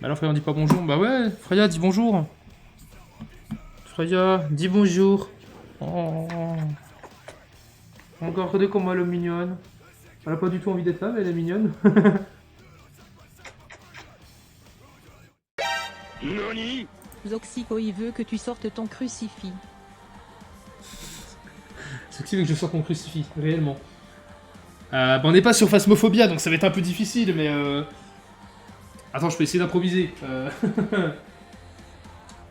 Bah alors Freya on dit pas bonjour. Bah ouais, Freya dis bonjour. Freya, dis bonjour. Oh. Encore regardez comment elle est mignonne. Elle a pas du tout envie d'être là, mais elle est mignonne. Nani? Zoxico il veut que tu sortes ton crucifix. C'est que c'est que je sors mon crucifix, réellement. Bah on n'est pas sur Phasmophobia, donc ça va être un peu difficile, mais Attends, je peux essayer d'improviser.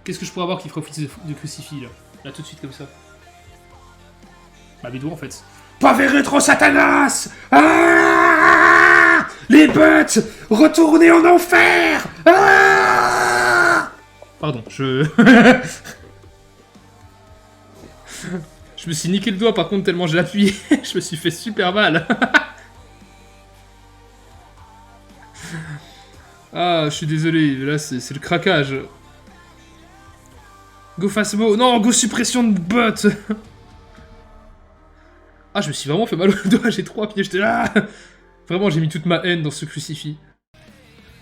Qu'est-ce que je pourrais avoir qui ferait office de crucifix, là? Là, tout de suite, comme ça. Bah, Bédou, en fait. Pavé rétro Satanas! Ah, les bêtes! Retournez en enfer! Ah, pardon, je... je me suis niqué le doigt, par contre, tellement j'ai appuyé. Je me suis fait super mal. Ah, je suis désolé, là, c'est le craquage. Go Phasmo! Non, go suppression de bot! Ah, je me suis vraiment fait mal au doigt, j'ai trop appuyé, j'étais là. Vraiment, j'ai mis toute ma haine dans ce crucifix.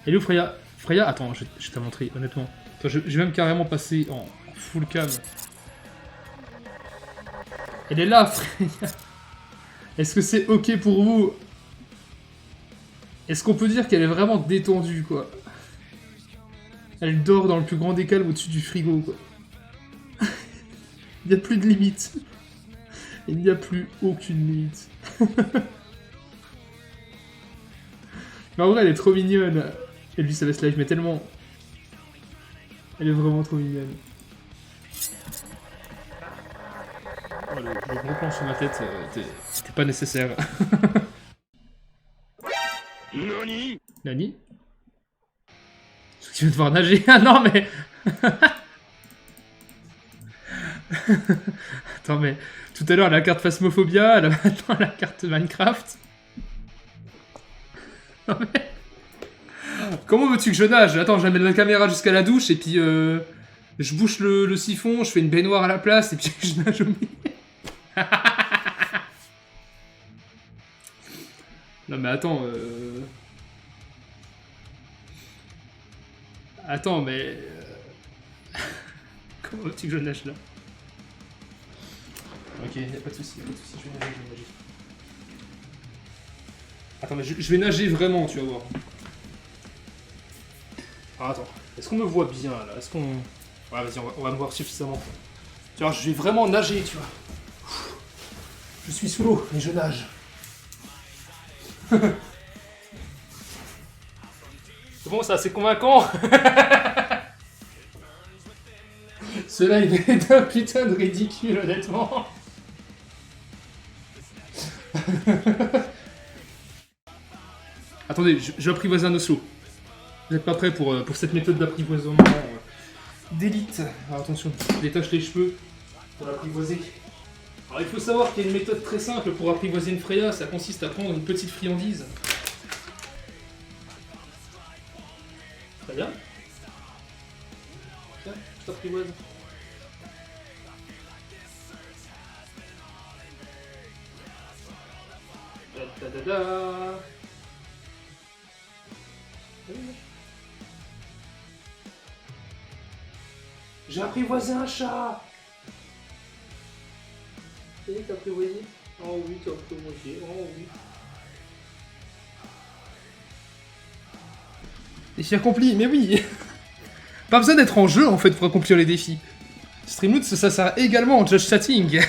Hello Freya. Freya, attends, je vais te montrer, honnêtement. Attends, je vais même carrément passer en full cam. Elle est là, Freya. Est-ce que c'est ok pour vous? Est-ce qu'on peut dire qu'elle est vraiment détendue, quoi? Elle dort dans le plus grand des calmes au-dessus du frigo, quoi. Il n'y a plus de limite. Il n'y a plus aucune limite. Mais en vrai, elle est trop mignonne. Et lui, ça laisse live, mais tellement... Elle est vraiment trop mignonne. Oh, le gros plan sur ma tête, c'était pas nécessaire. Nani? Nani? Tu veux devoir nager? Ah non, mais... Attends, mais... Tout à l'heure, la carte Phasmophobia, là, maintenant, la carte Minecraft. Non, mais... Comment veux-tu que je nage? Attends, j'amène la caméra jusqu'à la douche, et puis, je bouche le siphon, je fais une baignoire à la place, et puis je nage au milieu. Non, mais attends, Attends, mais... Comment veux-tu que je nage, là? Ok, y'a pas de soucis, je vais nager, Attends, mais je vais nager vraiment, tu vas voir. Ah, attends, est-ce qu'on me voit bien, là? Est-ce qu'on... Ouais, vas-y, on va me voir suffisamment. Tu vois, je vais vraiment nager, tu vois. Je suis sous l'eau, et je nage. C'est bon, ça, c'est convaincant. Cela est un putain de ridicule, honnêtement. Attendez, je vais apprivoiser un oslo. Vous n'êtes pas prêts pour cette méthode d'apprivoisement d'élite? Alors attention, je détache les cheveux pour l'apprivoiser. Alors il faut savoir qu'il y a une méthode très simple pour apprivoiser une Freya, ça consiste à prendre une petite friandise. Très bien. Tiens, je t'apprivoise. Da da da da. J'ai apprivoisé un chat. T'as apprivoisé? Oh oui, t'as apprivoisé. Oh oui. Défi accompli, mais oui. Pas besoin d'être en jeu en fait pour accomplir les défis. Streamloots, ça sert également en judge chatting.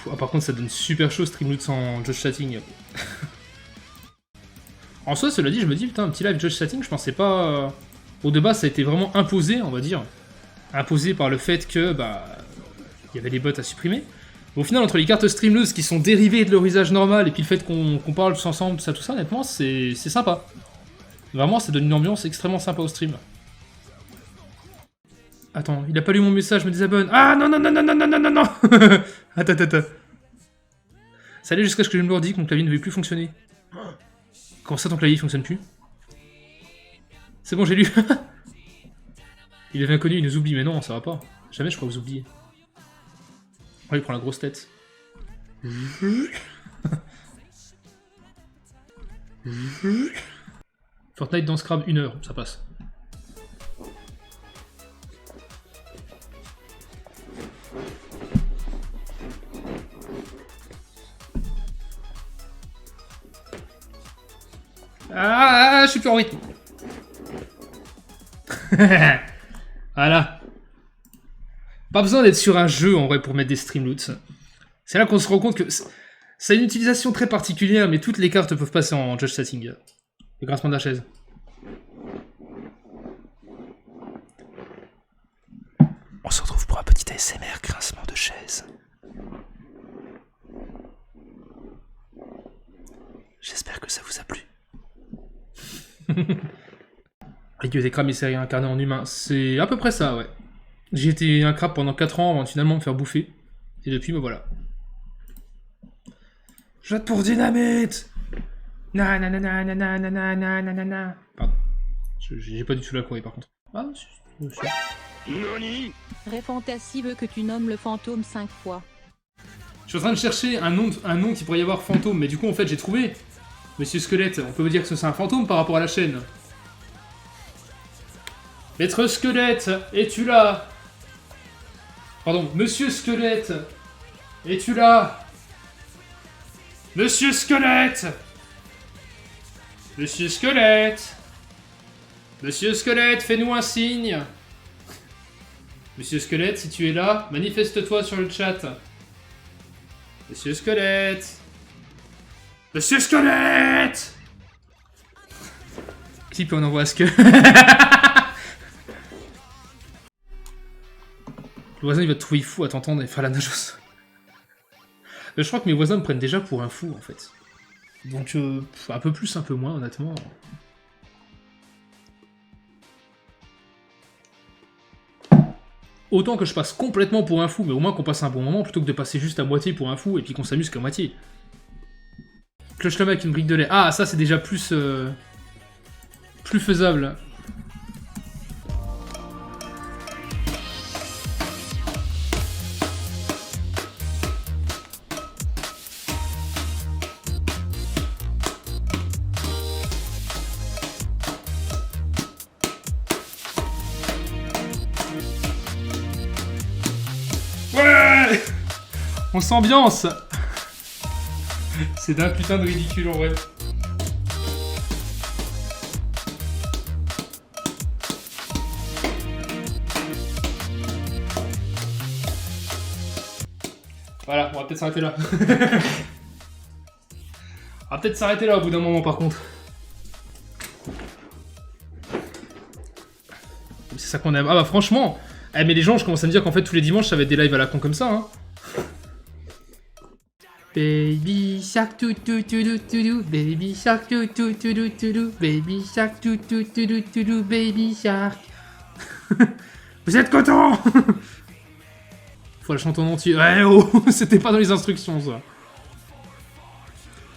Ah, par contre, ça donne super chaud Streamloots en judge chatting. En soi, cela dit, je me dis, putain, un petit live judge chatting, je pensais pas... Au de base, ça a été vraiment imposé, on va dire. Imposé par le fait que, bah... Il y avait des bots à supprimer. Mais au final, entre les cartes Streamloots qui sont dérivées de leur usage normal, et puis le fait qu'on parle tous ensemble, tout ça, honnêtement, c'est sympa. Vraiment, ça donne une ambiance extrêmement sympa au stream. Attends, il a pas lu mon message, me désabonne. Ah non, non, non, non, non, non, non, non, non. Attends. Ça allait jusqu'à ce que je me leur dise que mon clavier ne veut plus fonctionner. Comment ça, ton clavier fonctionne plus? C'est bon, j'ai lu. Il avait inconnu, il nous oublie, mais non, ça va pas. Jamais je crois vous oublier. Oh, il prend la grosse tête. Fortnite dans Scrab 1 heure, ça passe. Ah, je suis plus en rythme. Voilà. Pas besoin d'être sur un jeu en vrai pour mettre des streamloots. C'est là qu'on se rend compte que ça a une utilisation très particulière, mais toutes les cartes peuvent passer en judge setting. Le grincement de la chaise. On se retrouve pour un petit ASMR grincement de chaise. J'espère que ça vous a plu. Et que des crabes et séries incarnés en humain, c'est à peu près ça, ouais. J'ai été un crabe pendant 4 ans avant de finalement me faire bouffer. Et depuis, me voilà. Je vote pour Dynamite. Nanananananananananana. Pardon. J'ai pas du tout la courrier par contre. Ah, si. Nani? Refantasy veut que tu nommes le fantôme 5 fois. Je suis en train de chercher un nom qui pourrait y avoir fantôme, mais du coup en fait j'ai trouvé. Monsieur Squelette, on peut vous dire que c'est un fantôme par rapport à la chaîne. Maître Squelette, es-tu là? Pardon, Monsieur Squelette, es-tu là? Monsieur Squelette! Monsieur Squelette! Monsieur Squelette, fais-nous un signe! Monsieur Squelette, si tu es là, manifeste-toi sur le chat. Monsieur Squelette! Monsieur Squelette! Clip et on envoie à ce que... Le voisin il va te trouver fou à t'entendre et faire la nageuse. Je crois que mes voisins me prennent déjà pour un fou en fait. Donc un peu plus, un peu moins honnêtement. Autant que je passe complètement pour un fou, mais au moins qu'on passe un bon moment plutôt que de passer juste à moitié pour un fou et puis qu'on s'amuse qu'à moitié. Cloche le mec avec une brique de lait. Ah ça c'est déjà plus plus faisable. Ouais, on s'ambiance. C'est d'un putain de ridicule en vrai. Voilà, on va peut-être s'arrêter là. On va peut-être s'arrêter là au bout d'un moment par contre. C'est ça qu'on aime. Ah bah franchement, eh, mais les gens, je commence à me dire qu'en fait tous les dimanches ça va être des lives à la con comme ça. Hein. Baby shark tout tout tout tout baby shark tout tout tout tout baby shark tout tout tout tout baby shark. Vous êtes content? Faut la chanter en entier. Ouais oh, c'était pas dans les instructions ça.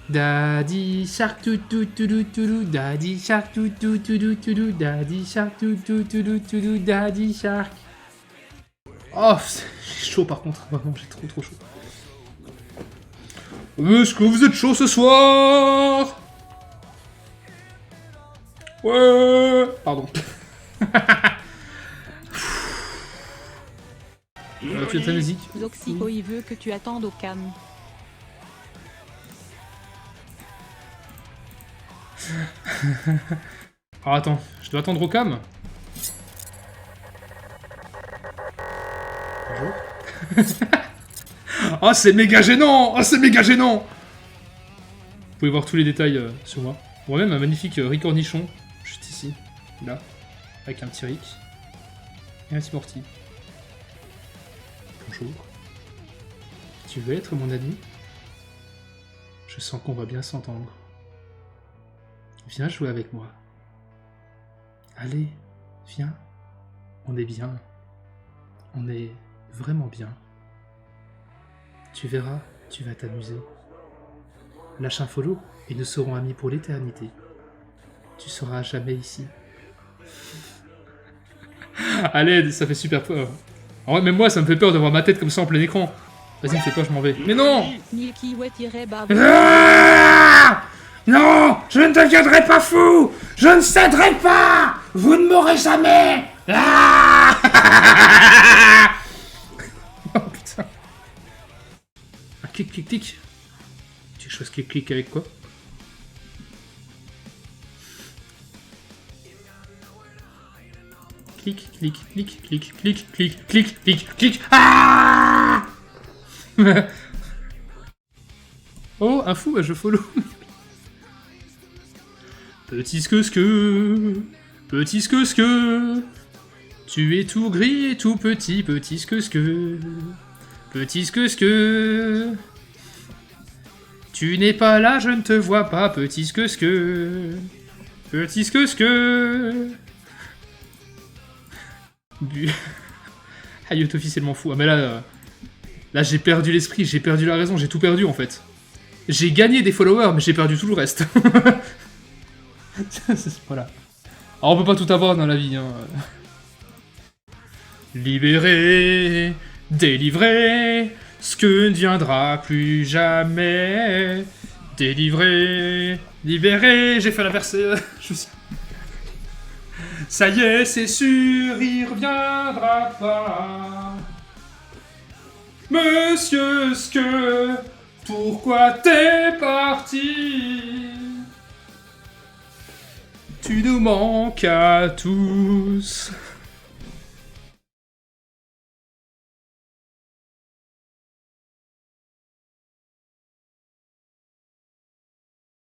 Daddy shark tout tout tout tout daddy shark tout tout tout tout daddy shark tout tout tout tout daddy shark. Oh, j'ai chaud par contre, vraiment j'ai trop chaud. Est-ce que vous êtes chaud ce soir? Ouais. Pardon. Tu as ta musique. Zoxico il veut que tu attendes au cam. Alors attends, je dois attendre au cam. Bonjour. Oh c'est méga gênant! Oh c'est méga gênant! Vous pouvez voir tous les détails sur moi. On voit même un magnifique ricornichon, juste ici, là, avec un petit ric et un petit morty. Bonjour. Tu veux être mon ami? Je sens qu'on va bien s'entendre. Viens jouer avec moi. Allez, viens. On est bien. On est vraiment bien. Tu verras, tu vas t'amuser. Lâche un follow et nous serons amis pour l'éternité. Tu seras jamais ici. Allez, ça fait super peur. En vrai, même moi, ça me fait peur de voir ma tête comme ça en plein écran. Vas-y, me fais peur, je m'en vais. Mais non! Milky Way-Bab. Ah Non, je ne deviendrai pas fou. Je ne céderai pas. Vous ne m'aurez jamais. Ah oh putain. Un clic, clic, clic. Tu chose qui clique avec quoi? Clic, clic, clic, clic, clic, clic, clic, clic, clic. Ah oh, un fou, bah je follow. Petit que, petit que, tu es tout gris et tout petit, petit que, petit que, tu n'es pas là, je ne te vois pas, petit que, petit que. Ah, il est officiellement fou. Ah, mais là, là j'ai perdu l'esprit, j'ai perdu la raison, j'ai tout perdu en fait. J'ai gagné des followers, mais j'ai perdu tout le reste. Voilà. Alors, on peut pas tout avoir dans la vie, hein. Libéré, délivré, ce que ne viendra plus jamais. Délivré, libéré, j'ai fait l'inverse. Je sais. Ça y est, c'est sûr, il reviendra pas. Monsieur Ske, pourquoi t'es parti? Tu nous manques à tous.